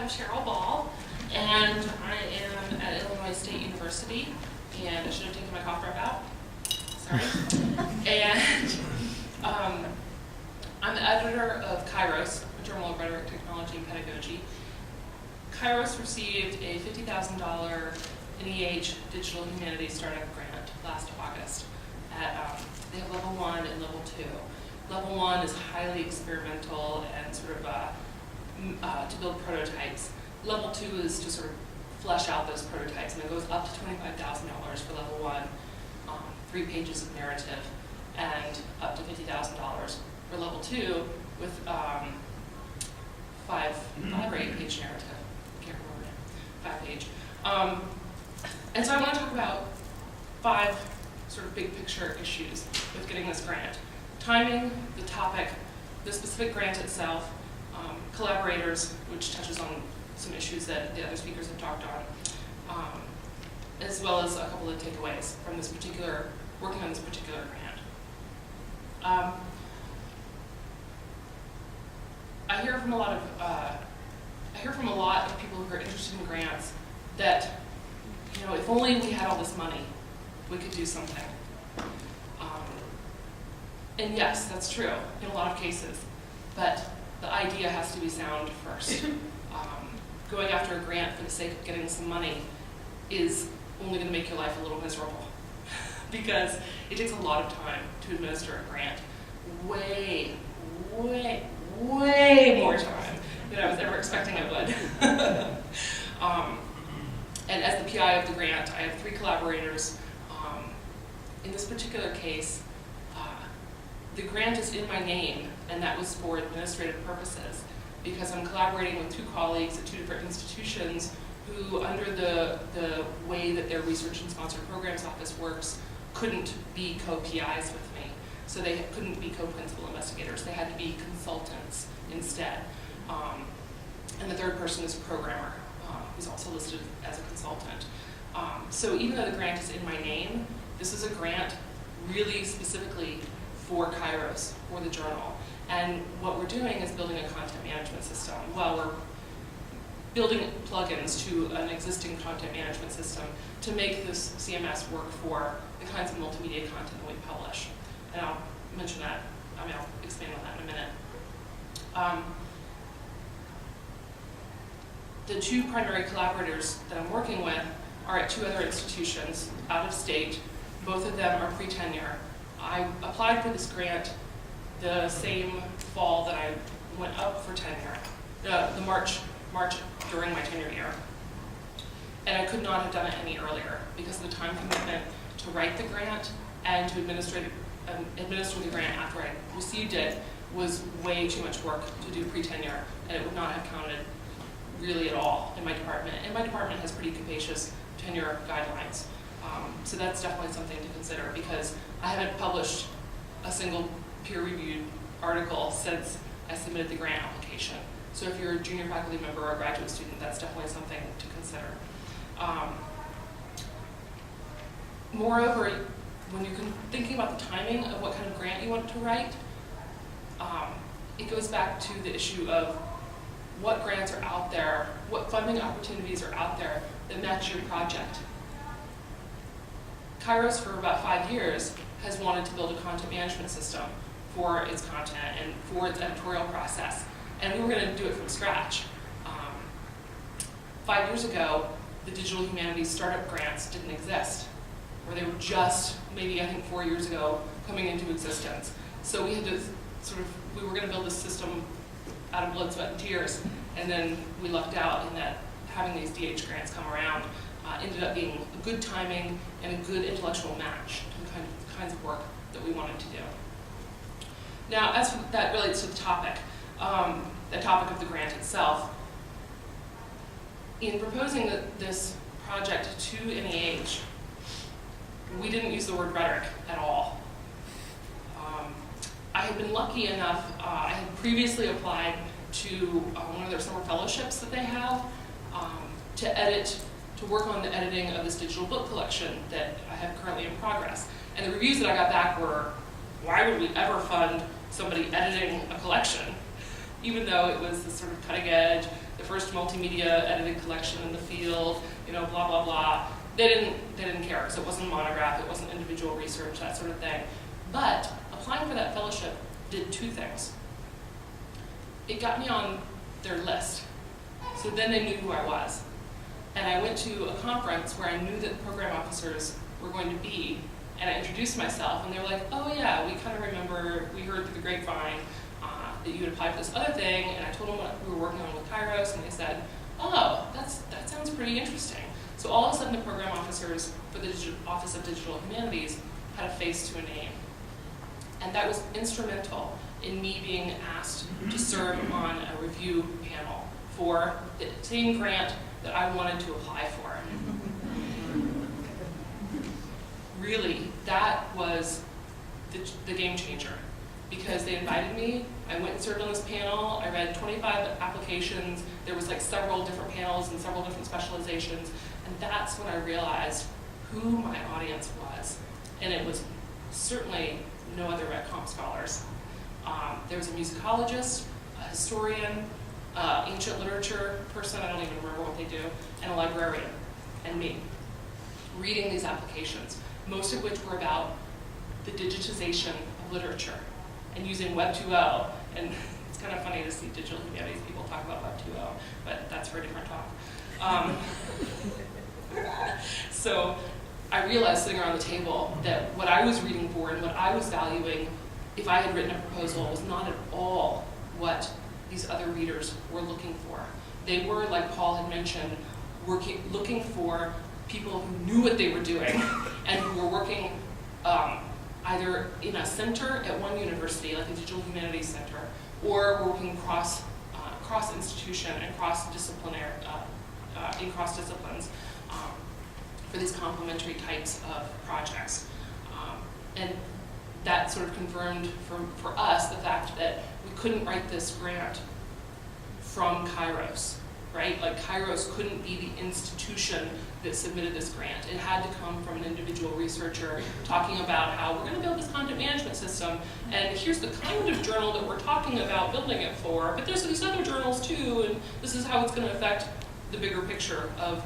I'm Cheryl Ball, and I am at Illinois State University, and I should have taken my cough drop out. Sorry. And I'm the editor of Kairos, a journal of rhetoric, technology, and pedagogy. Kairos received a $50,000 NEH Digital Humanities Startup Grant last August. They have level 1 and level 2. Level 1 is highly experimental and sort of to build prototypes. Level 2 is to sort of flesh out those prototypes, and it goes up to $25,000 for level 1, 3 pages of narrative, and up to $50,000 for level 2 with 5 or 8 page narrative. I can't remember it. 5 page. And so I want to talk about 5 sort of big picture issues with getting this grant. Timing, the topic, the specific grant itself, collaborators, which touches on some issues that the other speakers have talked on, as well as a couple of takeaways from this particular, working on this particular grant. I hear from a lot of people who are interested in grants that, you know, if only we had all this money, we could do something. And yes, that's true in a lot of cases, but the idea has to be sound first. Going after a grant for the sake of getting some money is only going to make your life a little miserable because it takes a lot of time to administer a grant. Way more time than I was ever expecting it would. And as the PI of the grant, I have 3 collaborators. In this particular case, the grant is in my name, and that was for administrative purposes, because I'm collaborating with 2 colleagues at 2 different institutions who, under the way that their research and sponsored programs office works, couldn't be co-PIs with me. So they couldn't be co-principal investigators. They had to be consultants instead. And the 3rd person is a programmer, who's also listed as a consultant. So even though the grant is in my name, this is a grant really specifically for Kairos, for the journal. And what we're doing is building a content management system. Well, we're building plugins to an existing content management system to make this CMS work for the kinds of multimedia content that we publish. And I'll mention that, I'll expand on that in a minute. The 2 primary collaborators that I'm working with are at 2 other institutions out of state. Both of them are pre-tenure. I applied for this grant the same fall that I went up for tenure, the March during my tenure year. And I could not have done it any earlier because of the time commitment to write the grant and to administer the grant after I received it was way too much work to do pre-tenure, and it would not have counted really at all in my department. And my department has pretty capacious tenure guidelines. So that's definitely something to consider because I haven't published a single peer-reviewed article since I submitted the grant application. So if you're a junior faculty member or a graduate student, that's definitely something to consider. Moreover, when you're thinking about the timing of what kind of grant you want to write, it goes back to the issue of what grants are out there, what funding opportunities are out there that match your project. Kairos, for about 5 years, has wanted to build a content management system for its content and for its editorial process, and we were going to do it from scratch. 5 years ago, the Digital Humanities Startup Grants didn't exist, or they were just, maybe I think 4 years ago, coming into existence. So we had to we were going to build this system out of blood, sweat, and tears, and then we lucked out in that having these DH grants come around ended up being a good timing and a good intellectual match to the kinds of work that we wanted to do. Now, as that relates to the topic of the grant itself, in proposing this project to NEH, we didn't use the word rhetoric at all. I had been lucky enough, I had previously applied to one of their summer fellowships that they have to work on the editing of this digital book collection that I have currently in progress. And the reviews that I got back were, why would we ever fund somebody editing a collection? Even though it was this sort of cutting edge, the first multimedia edited collection in the field, you know, blah, blah, blah. They didn't care, because it wasn't a monograph, it wasn't individual research, that sort of thing. But applying for that fellowship did two things. It got me on their list, so then they knew who I was. And I went to a conference where I knew that the program officers were going to be, and I introduced myself, and they were like, oh yeah, we kind of remember, we heard through the grapevine that you had applied for this other thing, and I told them what we were working on with Kairos, and they said, oh, that sounds pretty interesting. So all of a sudden the program officers for the Office of Digital Humanities had a face to a name. And that was instrumental in me being asked to serve on a review panel for the same grant that I wanted to apply for. Really, that was the game changer, because they invited me, I went and served on this panel, I read 25 applications, there was like several different panels and several different specializations, and that's when I realized who my audience was. And it was certainly no other Red Comp scholars. There was a musicologist, a historian, ancient literature person, I don't even remember what they do, and a librarian, and me, reading these applications, most of which were about the digitization of literature and using Web 2.0. And it's kind of funny to see digital humanities people talk about Web 2.0, but that's for a different talk. So I realized sitting around the table that what I was reading for and what I was valuing, if I had written a proposal, was not at all what these other readers were looking for. They were, like Paul had mentioned, looking for people who knew what they were doing and who were working either in a center at one university, like a digital humanities center, or working cross-institution and cross-disciplinary, in cross-disciplines for these complementary types of projects. And that sort of confirmed for us the fact that we couldn't write this grant from Kairos, right? Like Kairos couldn't be the institution that submitted this grant. It had to come from an individual researcher talking about how we're going to build this content management system, and here's the kind of journal that we're talking about building it for, but there's these other journals too, and this is how it's going to affect the bigger picture of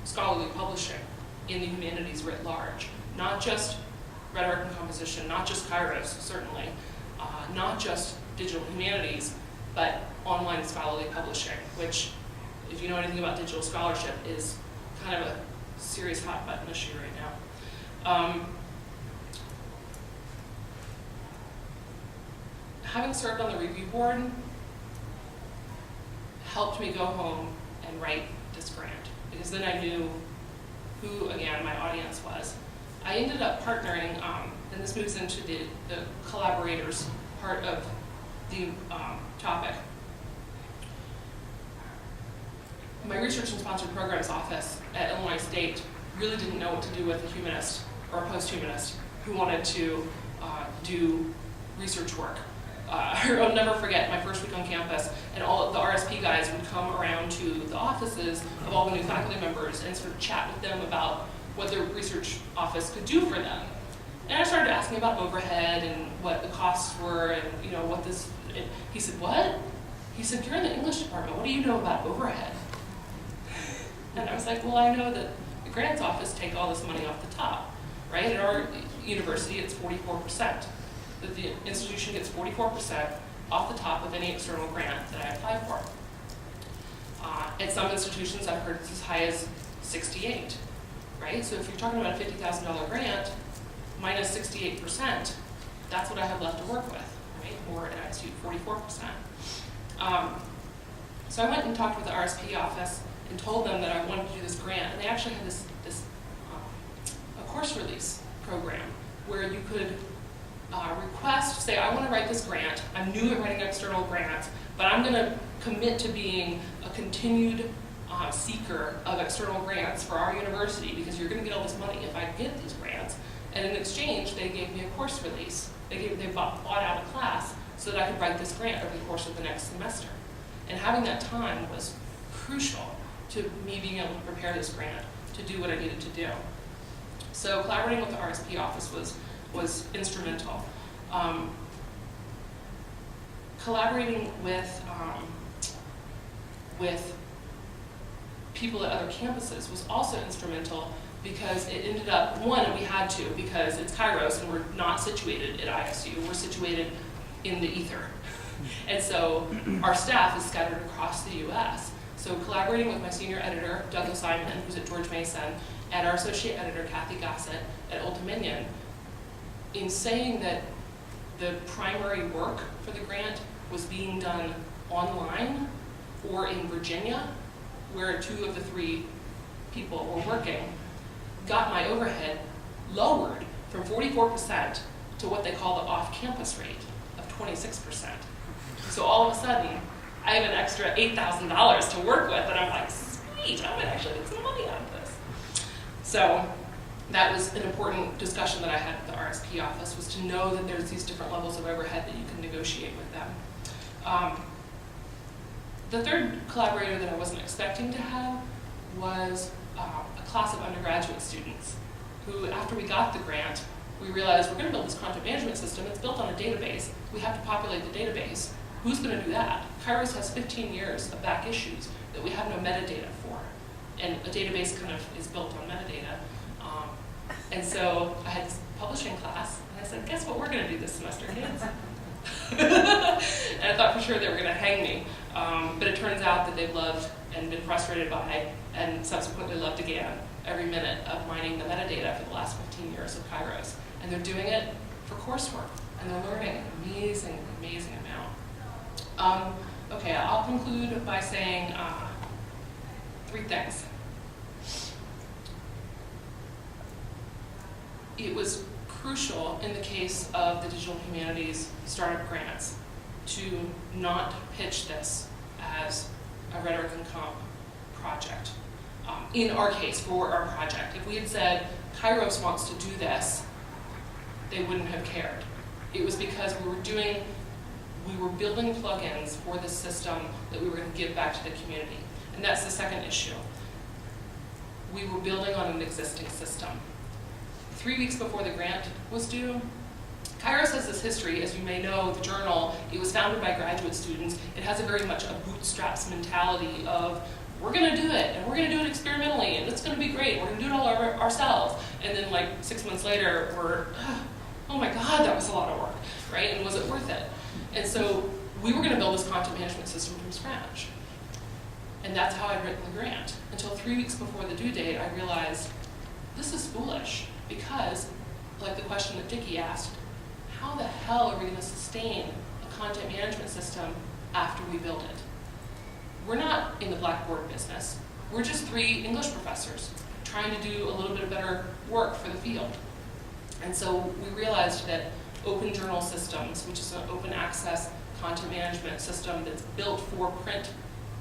scholarly publishing in the humanities writ large. Not just rhetoric and composition, not just Kairos, certainly, not just digital humanities, but online scholarly publishing, which, if you know anything about digital scholarship, is kind of a serious hot button issue right now. Having served on the review board helped me go home and write this grant, because then I knew who, again, my audience was. I ended up partnering, and this moves into the collaborators part of the topic. My research and sponsored programs office at Illinois State really didn't know what to do with a humanist or a post-humanist who wanted to do research work. I'll never forget my first week on campus, and all of the RSP guys would come around to the offices of all the new faculty members and sort of chat with them about what their research office could do for them. And I started asking about overhead and what the costs were, and what this. And he said, "What?" He said, "You're in the English department. What do you know about overhead?" And I was like, "Well, I know that the grants office take all this money off the top, right? At our university, it's 44%. That the institution gets 44% off the top of any external grant that I apply for. At some institutions, I've heard it's as high as 68, right? So if you're talking about a $50,000 grant, minus 68%, that's what I have left to work with, right? Or at ISU, 44%. So I went and talked with the RSP office and told them that I wanted to do this grant, and they actually had this a course release program where you could request, say, I want to write this grant. I'm new at writing external grants, but I'm going to commit to being a continued seeker of external grants for our university, because you're going to get all this money if I get these grants. And in exchange, they gave me a course release. They bought out a class so that I could write this grant over the course of the next semester. And having that time was crucial to me being able to prepare this grant to do what I needed to do. So collaborating with the RSP office was instrumental. Collaborating with with people at other campuses was also instrumental, because it ended up, one, we had to, because it's Kairos and we're not situated at ISU, we're situated in the ether. And so our staff is scattered across the US. So collaborating with my senior editor, Douglas Simon, who's at George Mason, and our associate editor, Kathy Gossett, at Old Dominion, in saying that the primary work for the grant was being done online or in Virginia, where 2 of the 3 people were working, got my overhead lowered from 44% to what they call the off-campus rate of 26%. So all of a sudden, I have an extra $8,000 to work with, and I'm like, sweet, I might actually get some money out of this. So that was an important discussion that I had with the RSP office, was to know that there's these different levels of overhead that you can negotiate with them. The third collaborator that I wasn't expecting to have was a class of undergraduate students who, after we got the grant, we realized we're going to build this content management system. It's built on a database. We have to populate the database. Who's going to do that? Kairos has 15 years of back issues that we have no metadata for. And a database kind of is built on metadata. And so I had this publishing class, and I said, guess what we're going to do this semester, kids? And I thought for sure they were going to hang me. But it turns out that they've loved and been frustrated by, and subsequently loved again, every minute of mining the metadata for the last 15 years of Kairos. And they're doing it for coursework, and they're learning an amazing, amazing amount. Okay, I'll conclude by saying 3 things. It was crucial in the case of the digital humanities startup grants to not pitch this as a rhetoric and comp project. In our case, for our project, if we had said, Kairos wants to do this, they wouldn't have cared. It was because we were building plugins for the system that we were going to give back to the community. And that's the second issue. We were building on an existing system. 3 weeks before the grant was due, Kairos has this history, as you may know, the journal, it was founded by graduate students. It has a very much a bootstraps mentality of, we're going to do it, and we're going to do it experimentally, and it's going to be great, we're going to do it all ourselves. And then like 6 months later, we're, oh my God, that was a lot of work, right? And was it worth it? And so we were going to build this content management system from scratch. And that's how I'd written the grant. Until 3 weeks before the due date, I realized, this is foolish, because, like the question that Dickie asked, how the hell are we going to sustain a content management system after we build it? We're not in the Blackboard business. We're just 3 English professors trying to do a little bit of better work for the field. And so we realized that Open Journal Systems, which is an open access content management system that's built for print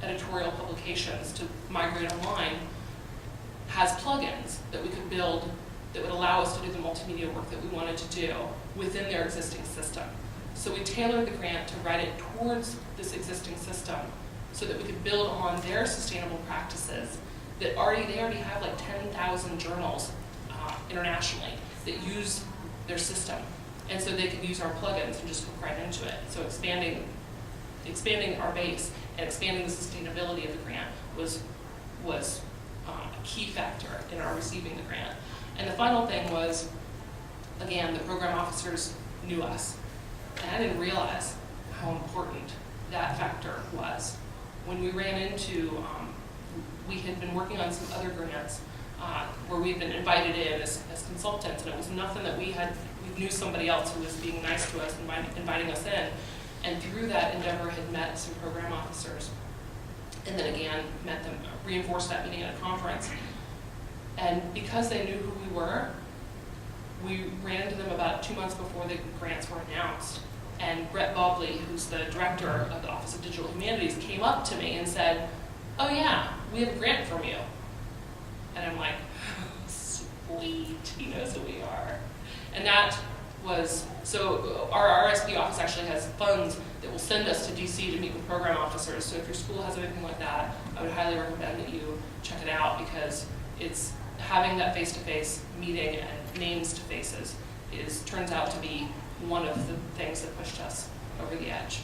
editorial publications to migrate online, has plugins that we could build that would allow us to do the multimedia work that we wanted to do within their existing system. So we tailored the grant to write it towards this existing system so that we could build on their sustainable practices that they already have like 10,000 journals internationally that use their system. And so they could use our plugins and just hook right into it. So expanding our base and expanding the sustainability of the grant was a key factor in our receiving the grant. And the final thing was, again, the program officers knew us. And I didn't realize how important that factor was. When we ran into, we had been working on some other grants where we'd been invited in as consultants, and it was nothing that we knew somebody else who was being nice to us, inviting us in. And through that endeavor had met some program officers. And then again, met them, reinforced that meeting at a conference. And because they knew who we were, we ran into them about 2 months before the grants were announced. And Brett Bobley, who's the director of the Office of Digital Humanities, came up to me and said, oh yeah, we have a grant from you. And I'm like, sweet, he knows who we are. And that was, so our RSP office actually has funds that will send us to DC to meet with program officers. So if your school has anything like that, I would highly recommend that you check it out, because it's having that face-to-face meeting and names to faces turns out to be one of the things that pushed us over the edge.